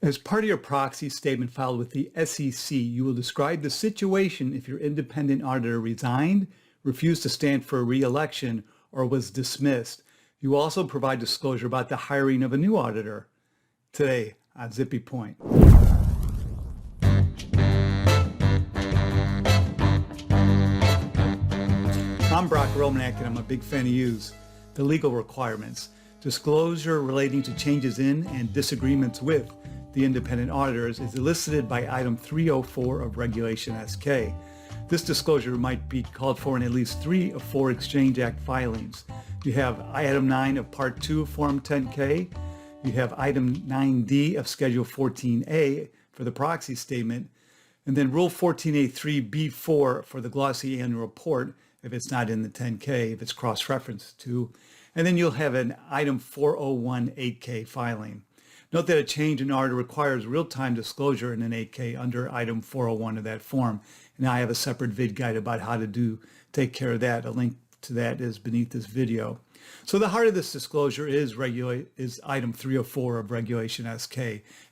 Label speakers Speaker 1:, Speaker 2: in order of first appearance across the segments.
Speaker 1: As part of your proxy statement filed with the SEC, you will describe the situation if your independent auditor resigned, refused to stand for re-election, or was dismissed. You will also provide disclosure about the hiring of a new auditor. Today on Zippy Point. I'm Brock Romanek, and I'm a big fan of use. The legal requirements. Disclosure relating to changes in and disagreements with the independent auditors is elicited by item 304 of Regulation SK. This disclosure might be called for in at least 3 of 4 Exchange Act filings. You have item 9 of Part 2 of Form 10K. You have item 9D of Schedule 14A for the proxy statement, and then Rule 14A3B4 for the glossy annual report if it's not in the 10K, if it's cross-referenced to. And then you'll have an item 401 8K filing. Note that a change in auditor requires real-time disclosure in an 8K under item 401 of that form. And I have a separate Vid-Guide about how to take care of that. A link to that is beneath this video. So the heart of this disclosure is item 304 of Regulation SK.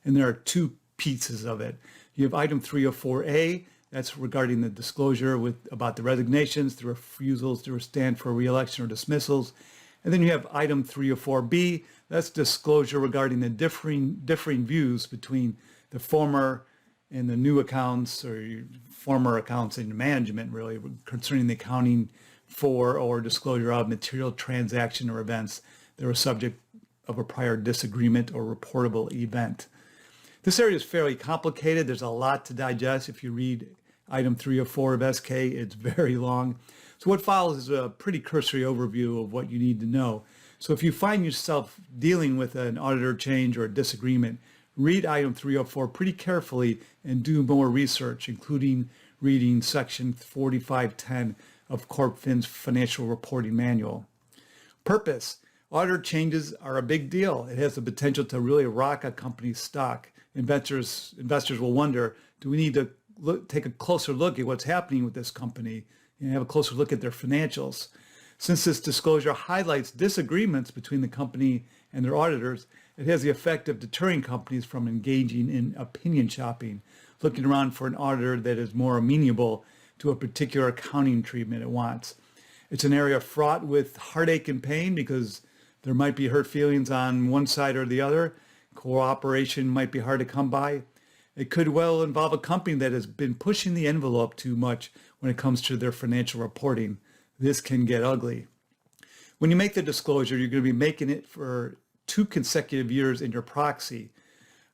Speaker 1: And there are 2 pieces of it. You have item 304A, that's regarding the disclosure about the resignations, the refusals to stand for re-election or dismissals. And then you have item 304B, that's disclosure regarding the differing views between the former and the new accounts, or former accounts and management, really, concerning the accounting for or disclosure of material transaction or events that were subject of a prior disagreement or reportable event. This area is fairly complicated. There's a lot to digest. If you read item 304 of SK, it's very long. So what follows is a pretty cursory overview of what you need to know. So if you find yourself dealing with an auditor change or a disagreement, read item 304 pretty carefully and do more research, including reading section 4510 of CorpFin's Financial Reporting Manual. Purpose. Auditor changes are a big deal. It has the potential to really rock a company's stock. Investors will wonder, do we need to take a closer look at what's happening with this company and have a closer look at their financials? Since this disclosure highlights disagreements between the company and their auditors, it has the effect of deterring companies from engaging in opinion shopping, looking around for an auditor that is more amenable to a particular accounting treatment it wants. It's an area fraught with heartache and pain because there might be hurt feelings on one side or the other. Cooperation might be hard to come by. It could well involve a company that has been pushing the envelope too much when it comes to their financial reporting. This can get ugly. When you make the disclosure, you're going to be making it for 2 consecutive years in your proxy.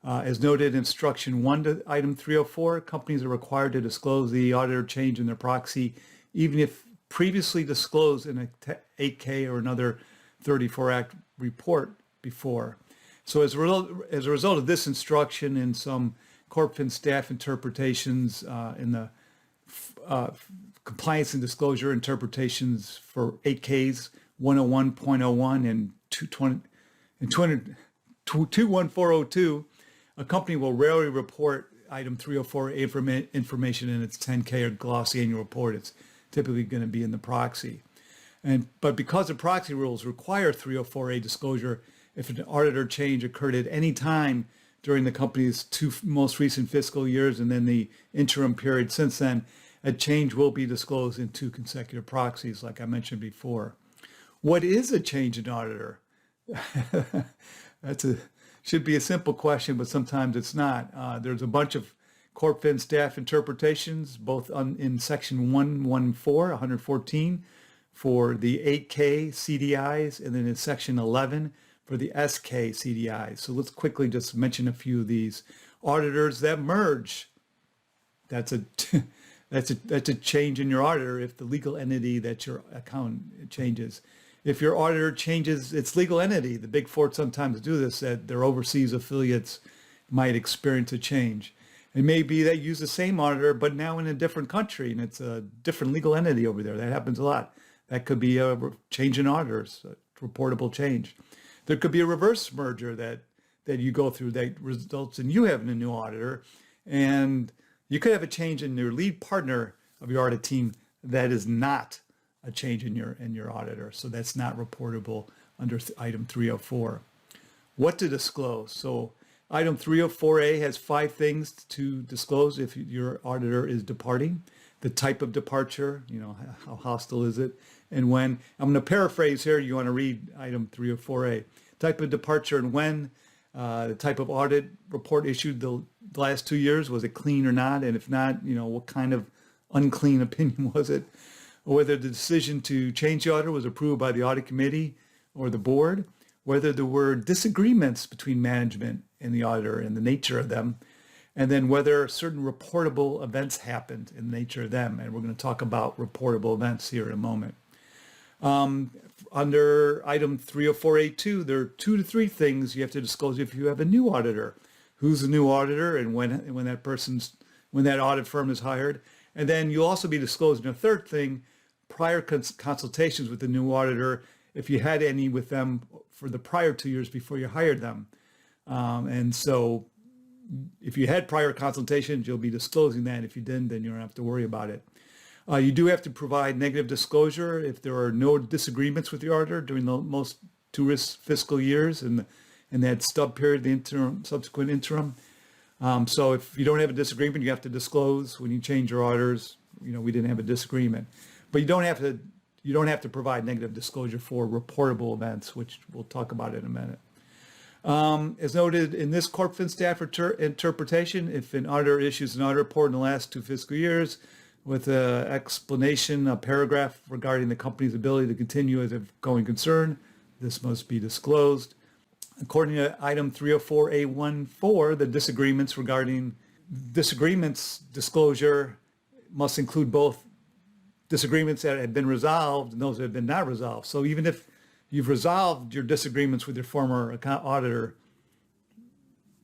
Speaker 1: As noted in instruction 1 to item 304, companies are required to disclose the auditor change in their proxy, even if previously disclosed in a 8K or another 34 Act report before. So as a result of this instruction and some CorpFin staff interpretations in the compliance and disclosure interpretations for 8Ks 101.01 and 21402, a company will rarely report item 304 information in its 10K or glossy annual report. It's typically going to be in the proxy. But because the proxy rules require 304A disclosure, if an auditor change occurred at any time during the company's 2 most recent fiscal years and then the interim period since then, a change will be disclosed in 2 consecutive proxies, like I mentioned before. What is a change in auditor? Should be a simple question, but sometimes it's not. There's a bunch of CorpFin staff interpretations, both in section 114 for the 8K CDIs, and then in section 11 for the SK CDIs. So let's quickly just mention a few of these. Auditors that merge. That's a change in your auditor if the legal entity that your account changes. If your auditor changes its legal entity, the Big Four sometimes do this, that their overseas affiliates might experience a change. It may be that you use the same auditor, but now in a different country, and it's a different legal entity over there. That happens a lot. That could be a change in auditors, a reportable change. There could be a reverse merger that you go through that results in you having a new auditor, and you could have a change in your lead partner of your audit team that is not a change in your auditor. So that's not reportable under item 304. What to disclose. So Item 304A has 5 things to disclose if your auditor is departing. The type of departure, how hostile is it, and when. I'm going to paraphrase here. You want to read item 304A. Type of departure and when. The type of audit report issued the last 2 years, was it clean or not? And if not, what kind of unclean opinion was it? Or whether the decision to change the auditor was approved by the audit committee or the board. Whether there were disagreements between management and the auditor and the nature of them. And then whether certain reportable events happened in the nature of them. And we're going to talk about reportable events here in a moment. Under item 304A2, there are 2 to 3 things you have to disclose if you have a new auditor. Who's the new auditor and when that audit firm is hired. And then you'll also be disclosing a third thing, prior consultations with the new auditor, if you had any with them for the prior 2 years before you hired them. And so if you had prior consultations, you'll be disclosing that. If you didn't, then you don't have to worry about it. You do have to provide negative disclosure if there are no disagreements with the auditor during the most 2 fiscal years and that stub period, the subsequent interim. So if you don't have a disagreement, you have to disclose when you change your auditors. We didn't have a disagreement, but you don't have to provide negative disclosure for reportable events, which we'll talk about in a minute. As noted in this Corp Fin staff interpretation, if an auditor issues an audit report in the last 2 fiscal years with an explanation, a paragraph regarding the company's ability to continue as a going concern, this must be disclosed. According to item 304A14, the disagreements disclosure must include both disagreements that have been resolved and those that have been not resolved. So even if you've resolved your disagreements with your former auditor,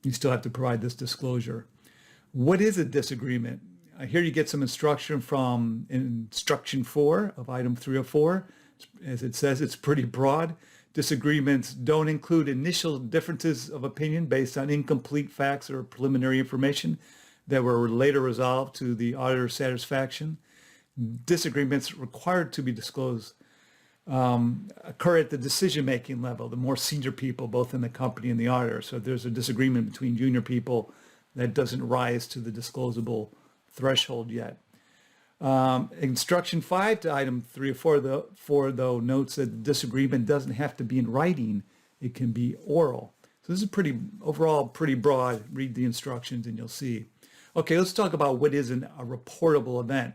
Speaker 1: you still have to provide this disclosure. What is a disagreement? Here you get some instruction from instruction 4 of item 304. As it says, it's pretty broad. Disagreements don't include initial differences of opinion based on incomplete facts or preliminary information that were later resolved to the auditor's satisfaction. Disagreements required to be disclosed occur at the decision-making level, the more senior people, both in the company and the auditor. So if there's a disagreement between junior people, that doesn't rise to the disclosable threshold yet. Instruction 5 to item 304 though notes that the disagreement doesn't have to be in writing. It can be oral. So this is overall pretty broad. Read the instructions and you'll see. Okay, let's talk about what is a reportable event.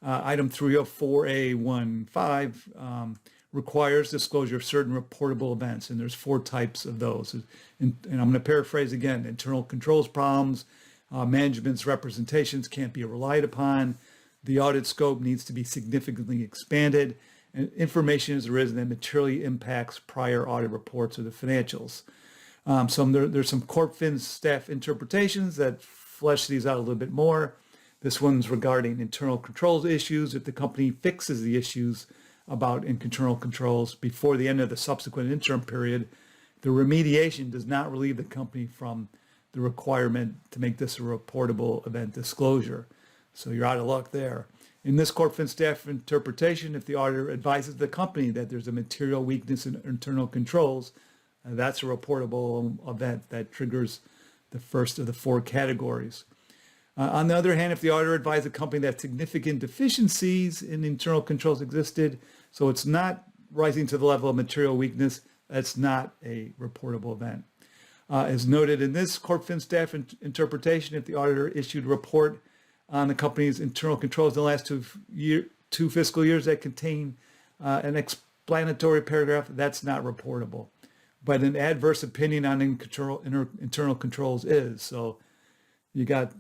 Speaker 1: Item 304A15 requires disclosure of certain reportable events, and there's 4 types of those. And I'm going to paraphrase again: internal controls problems, management's representations can't be relied upon, the audit scope needs to be significantly expanded, and information has arisen that materially impacts prior audit reports or the financials. There's some Corp Fin staff interpretations that flesh these out a little bit more. This one's regarding internal controls issues. If the company fixes the issues about internal controls before the end of the subsequent interim period, the remediation does not relieve the company from the requirement to make this a reportable event disclosure. So you're out of luck there. In this Corp Fin staff interpretation, if the auditor advises the company that there's a material weakness in internal controls, that's a reportable event that triggers the first of the 4 categories. On the other hand, if the auditor advised the company that significant deficiencies in internal controls existed, so it's not rising to the level of material weakness, that's not a reportable event. As noted in this Corp Fin staff interpretation, if the auditor issued a report on the company's internal controls in the last 2 fiscal years that contain an explanatory paragraph, that's not reportable. But an adverse opinion on internal controls is. So you got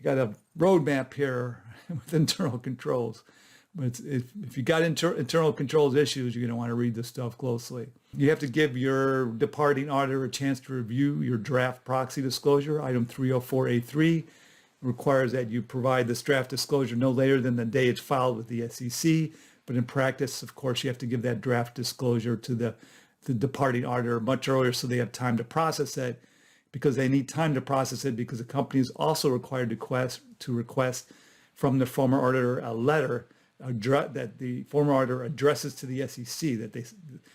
Speaker 1: a roadmap here with internal controls. But if you got internal controls issues, you're going to want to read this stuff closely. You have to give your departing auditor a chance to review your draft proxy disclosure. Item 304A3 requires that you provide this draft disclosure no later than the day it's filed with the SEC. But in practice, of course, you have to give that draft disclosure to the departing auditor much earlier so they have time to process it, because they need time to process it because the company is also required to request from the former auditor a letter that the former auditor addresses to the SEC.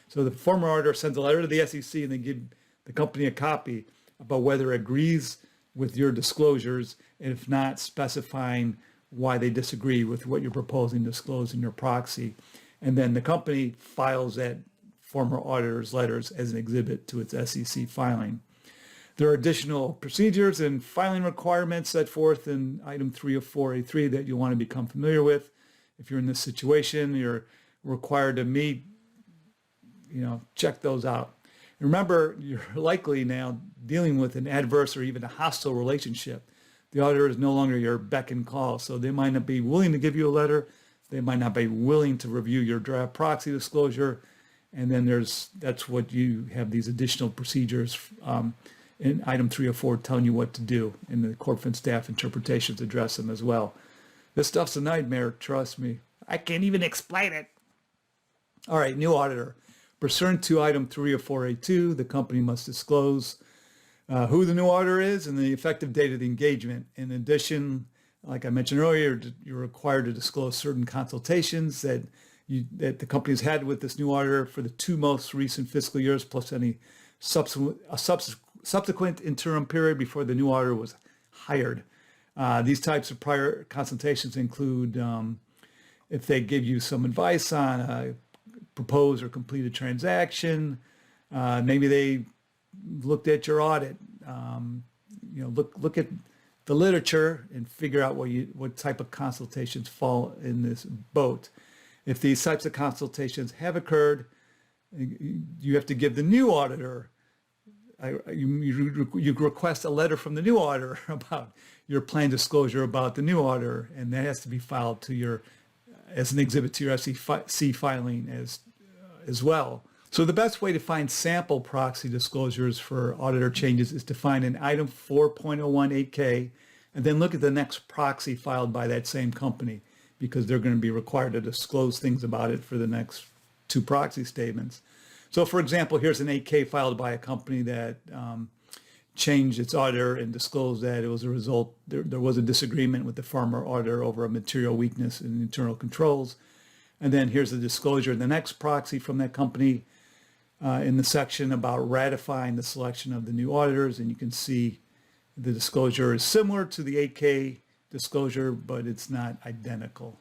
Speaker 1: So the former auditor sends a letter to the SEC and they give the company a copy. about whether it agrees with your disclosures, and if not, specifying why they disagree with what you're proposing to disclose in your proxy. And then the company files that former auditor's letters as an exhibit to its SEC filing. There are additional procedures and filing requirements set forth in item 304A3 that you'll want to become familiar with. If you're in this situation, you're required to meet, check those out. Remember, you're likely now dealing with an adverse or even a hostile relationship. The auditor is no longer your beck and call, so they might not be willing to give you a letter. They might not be willing to review your draft proxy disclosure. And then that's what you have these additional procedures in item 304 telling you what to do, and the corporate staff interpretations address them as well. This stuff's a nightmare, trust me. I can't even explain it. All right, new auditor. Pursuant to item 304A2, the company must disclose who the new auditor is and the effective date of the engagement. In addition, like I mentioned earlier, you're required to disclose certain consultations that the company has had with this new auditor for the 2 most recent fiscal years, plus any subsequent interim period before the new auditor was hired. These types of prior consultations include if they give you some advice on a proposed or completed transaction, maybe they looked at your audit, look at the literature and figure out what type of consultations fall in this boat. If these types of consultations have occurred, you have to give the new auditor, you request a letter from the new auditor about your planned disclosure about the new auditor, and that has to be filed as an exhibit to your SEC filing as well. So the best way to find sample proxy disclosures for auditor changes is to find an item 4.018K and then look at the next proxy filed by that same company, because they're going to be required to disclose things about it for the next 2 proxy statements. So for example, here's an 8K filed by a company that changed its auditor and disclosed that it was a result, there was a disagreement with the former auditor over a material weakness in internal controls. And then here's the disclosure in the next proxy from that company in the section about ratifying the selection of the new auditors. And you can see the disclosure is similar to the 8K disclosure, but it's not identical.